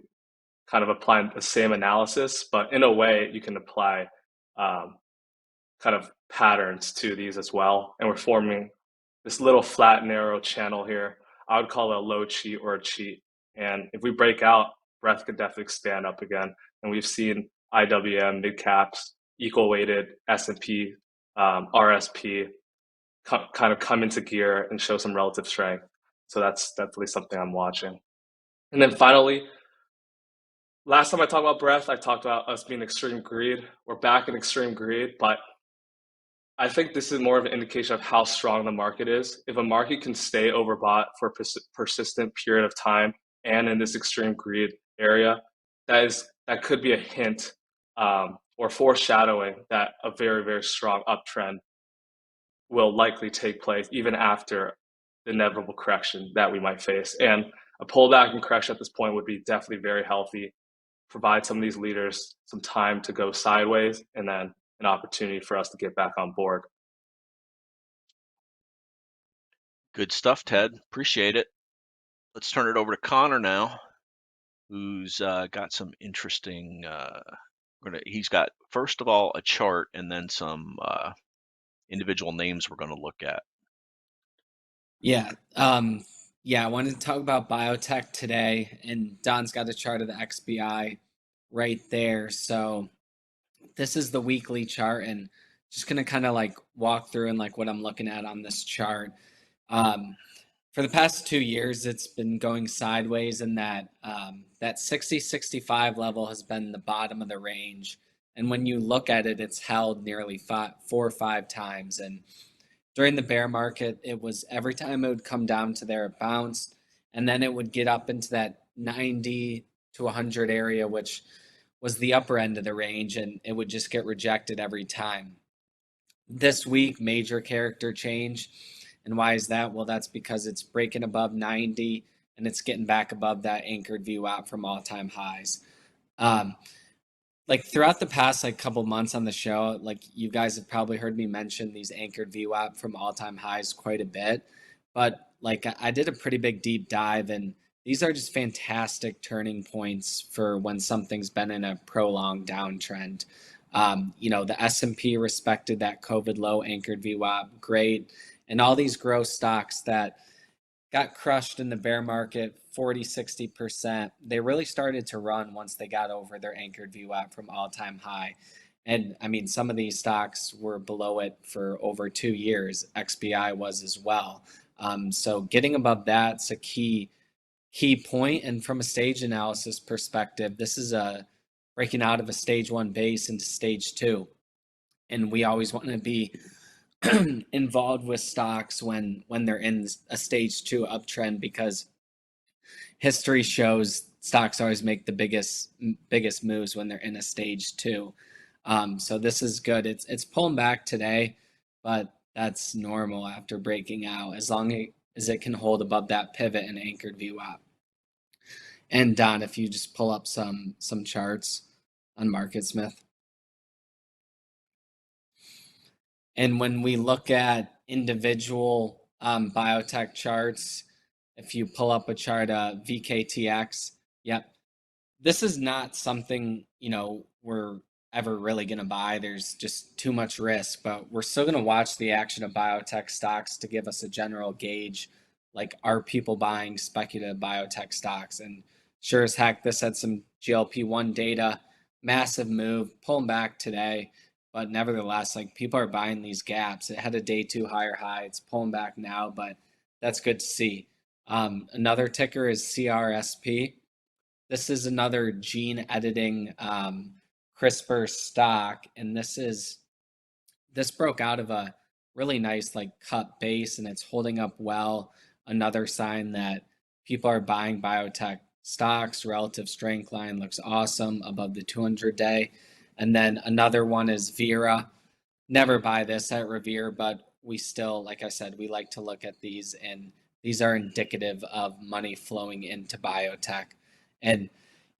kind of applying the same analysis, but in a way, you can apply kind of patterns to these as well. And we're forming this little flat, narrow channel here. I would call it a low cheat or a cheat. And if we break out, breadth could definitely expand up again. And we've seen IWM, mid caps, equal weighted S&P, RSP kind of come into gear and show some relative strength. So that's definitely something I'm watching. And then finally, last time I talked about breadth, I talked about us being extreme greed. We're back in extreme greed, but I think this is more of an indication of how strong the market is. If a market can stay overbought for a persistent period of time and in this extreme greed area, that could be a hint or foreshadowing that a very, very strong uptrend will likely take place even after the inevitable correction that we might face. And a pullback and correction at this point would be definitely very healthy, provide some of these leaders some time to go sideways, and then an opportunity for us to get back on board. Good stuff, Ted. Appreciate it. Let's turn it over to Connor now, who's got some interesting. He's got, first of all, a chart, and then some individual names we're going to look at. Yeah. I wanted to talk about biotech today, and Don's got a chart of the XBI right there. So this is the weekly chart, and just going to kind of like walk through and like what I'm looking at on this chart. For the past 2 years, it's been going sideways, and that 60-65 level has been the bottom of the range. And when you look at it, it's held nearly 4 or 5 times. And during the bear market, it was every time it would come down to there, it bounced, and then it would get up into that 90 to 100 area, which was the upper end of the range, and it would just get rejected every time. This week, major character change. And why is that? Well, that's because it's breaking above 90 and it's getting back above that anchored VWAP from all-time highs. Like throughout the past couple months on the show, like you guys have probably heard me mention these anchored VWAP from all-time highs quite a bit. But like I did a pretty big deep dive, and these are just fantastic turning points for when something's been in a prolonged downtrend. The S&P respected that COVID low anchored VWAP, great. And all these growth stocks that got crushed in the bear market, 40, 60%, they really started to run once they got over their anchored VWAP from all-time high. And I mean, some of these stocks were below it for over 2 years. XBI was as well. So getting above that's a key point. And from a stage analysis perspective, this is a breaking out of a stage 1 base into stage 2. And we always want to be involved with stocks when they're in a stage 2 uptrend, because history shows stocks always make the biggest moves when they're in a stage 2. So this is good. It's pulling back today, but that's normal after breaking out, as long as it can hold above that pivot and anchored VWAP. And Don, if you just pull up some charts on MarketSmith. And when we look at individual biotech charts, if you pull up a chart, VKTX, yep, this is not something, we're ever really going to buy. There's just too much risk, but we're still going to watch the action of biotech stocks to give us a general gauge, like, are people buying speculative biotech stocks? And sure as heck, this had some GLP-1 data, massive move, pulling back today. But nevertheless, like, people are buying these gaps. It had a day 2 higher high. It's pulling back now, but that's good to see. Another ticker is CRSP. This is another gene editing CRISPR stock, and this broke out of a really nice cut base, and it's holding up well. Another sign that people are buying biotech stocks. Relative strength line looks awesome above the 200-day. And then another one is Vera. Never buy this at Revere, but we still, like I said, we like to look at these, and these are indicative of money flowing into biotech. And,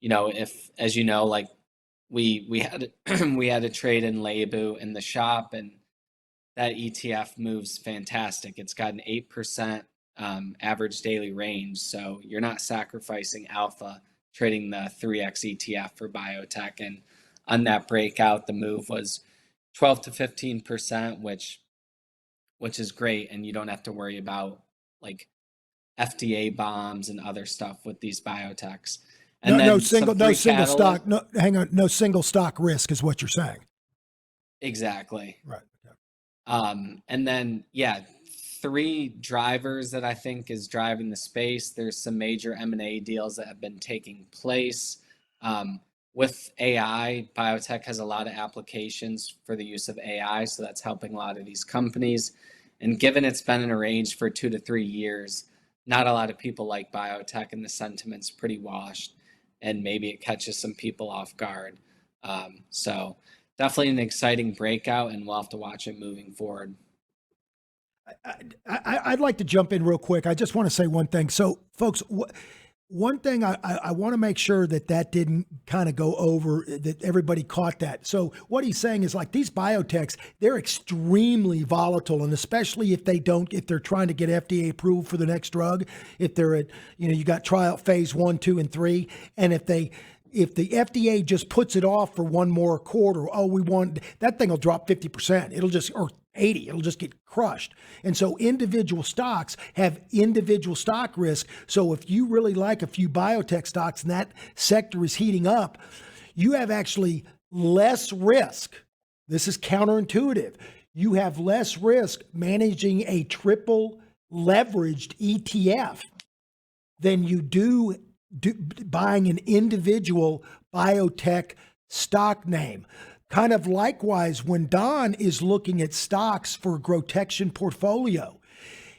if, as you know, we had a trade in Leibu in the shop, and that ETF moves fantastic. It's got an 8% average daily range. So you're not sacrificing alpha trading the 3X ETF for biotech. And on that breakout, the move was 12 to 15%, which is great. And you don't have to worry about FDA bombs and other stuff with these biotechs. And no single stock. No, hang on. No single stock risk is what you're saying. Exactly. Right. Yeah. And then, 3 drivers that I think is driving the space. There's some major M&A deals that have been taking place. With AI, biotech has a lot of applications for the use of AI, so that's helping a lot of these companies. And given it's been in a range for 2 to 3 years, not a lot of people like biotech, and the sentiment's pretty washed, and maybe it catches some people off guard. So definitely an exciting breakout, and we'll have to watch it moving forward. I'd like to jump in real quick. I just want to say one thing. So, folks, one thing I want to make sure that didn't kind of go over, that everybody caught that. So what he's saying is, these biotechs, they're extremely volatile, and especially if they're trying to get FDA approval for the next drug, if they're at, you got trial phase 1, 2, and 3, and if the FDA just puts it off for one more quarter, that thing will drop 50%. It'll just, or 80, it'll just get crushed. And so individual stocks have individual stock risk. So if you really like a few biotech stocks and that sector is heating up, you have actually less risk. This is counterintuitive. You have less risk managing a triple leveraged ETF than you do buying an individual biotech stock name. Kind of likewise, when Don is looking at stocks for a growtection portfolio,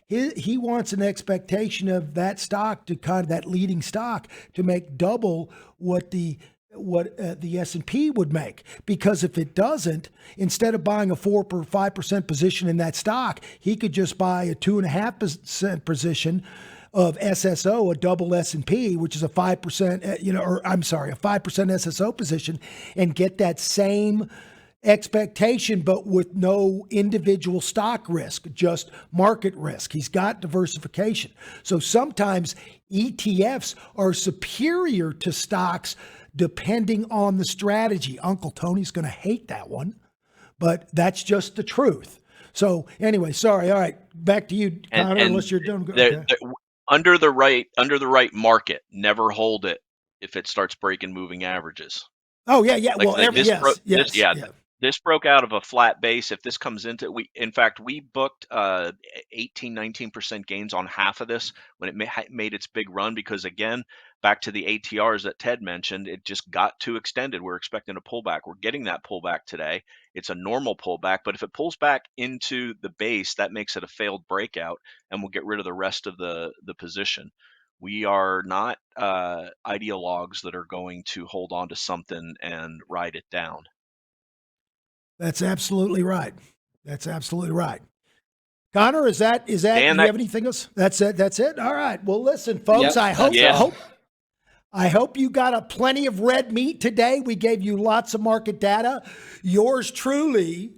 he wants an expectation of that stock to that leading stock to make double what the S&P would make. Because if it doesn't, instead of buying a 4 or 5% position in that stock, he could just buy a 2.5% position of SSO, a double S&P, which is a 5%, a 5% SSO position, and get that same expectation, but with no individual stock risk, just market risk. He's got diversification. So sometimes ETFs are superior to stocks depending on the strategy. Uncle Tony's going to hate that one, but that's just the truth. So anyway, sorry. All right, back to you, Connor. Unless you're done. Okay. Under the right market, never hold it if it starts breaking moving averages. Oh yeah. Well, this broke out of a flat base. If this comes into, we booked 18-19% gains on half of this when it made its big run, because again, back to the ATRs that Ted mentioned, it just got too extended. We're expecting a pullback. We're getting that pullback today. It's a normal pullback, but if it pulls back into the base, that makes it a failed breakout, and we'll get rid of the rest of the position. We are not ideologues that are going to hold on to something and ride it down. That's absolutely right. That's absolutely right. Connor, is that? Dan, do you have anything else? That's it. All right. Well, listen, folks. Yep, I hope you got a plenty of red meat today. We gave you lots of market data. Yours truly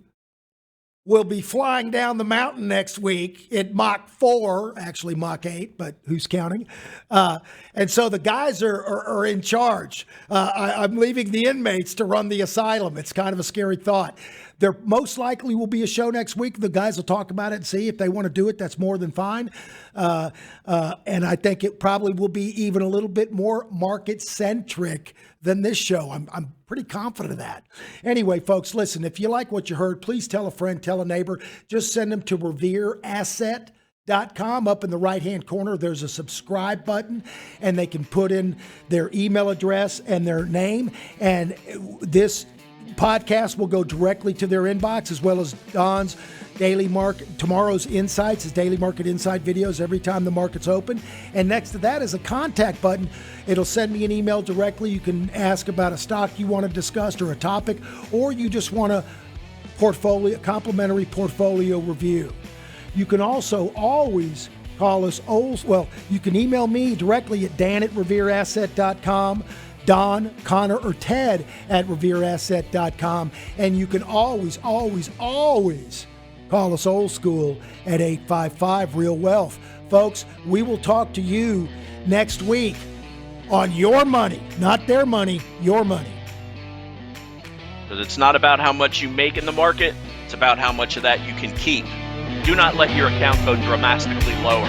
will be flying down the mountain next week at Mach 4, actually Mach 8, but who's counting? And so the guys are in charge. I'm leaving the inmates to run the asylum. It's kind of a scary thought. There most likely will be a show next week. The guys will talk about it and see if they want to do it. That's more than fine. And I think it probably will be even a little bit more market-centric than this show. I'm pretty confident of that. Anyway, folks, listen, if you like what you heard, please tell a friend, tell a neighbor. Just send them to revereasset.com. Up in the right-hand corner, there's a subscribe button, and they can put in their email address and their name, and this podcast will go directly to their inbox, as well as Don's daily market, tomorrow's insights, his daily market insight videos every time the market's open. And next to that is a contact button. It'll send me an email directly. You can ask about a stock you want to discuss or a topic, or you just want a complimentary portfolio review. You can also always call us you can email me directly at dan@revereasset.com, Don, Connor, or Ted at revereasset.com. And you can always call us old school at 855-REAL-WEALTH. Folks, we will talk to you next week on your money, not their money, your money. Because it's not about how much you make in the market, it's about how much of that you can keep. Do not let your account go dramatically lower.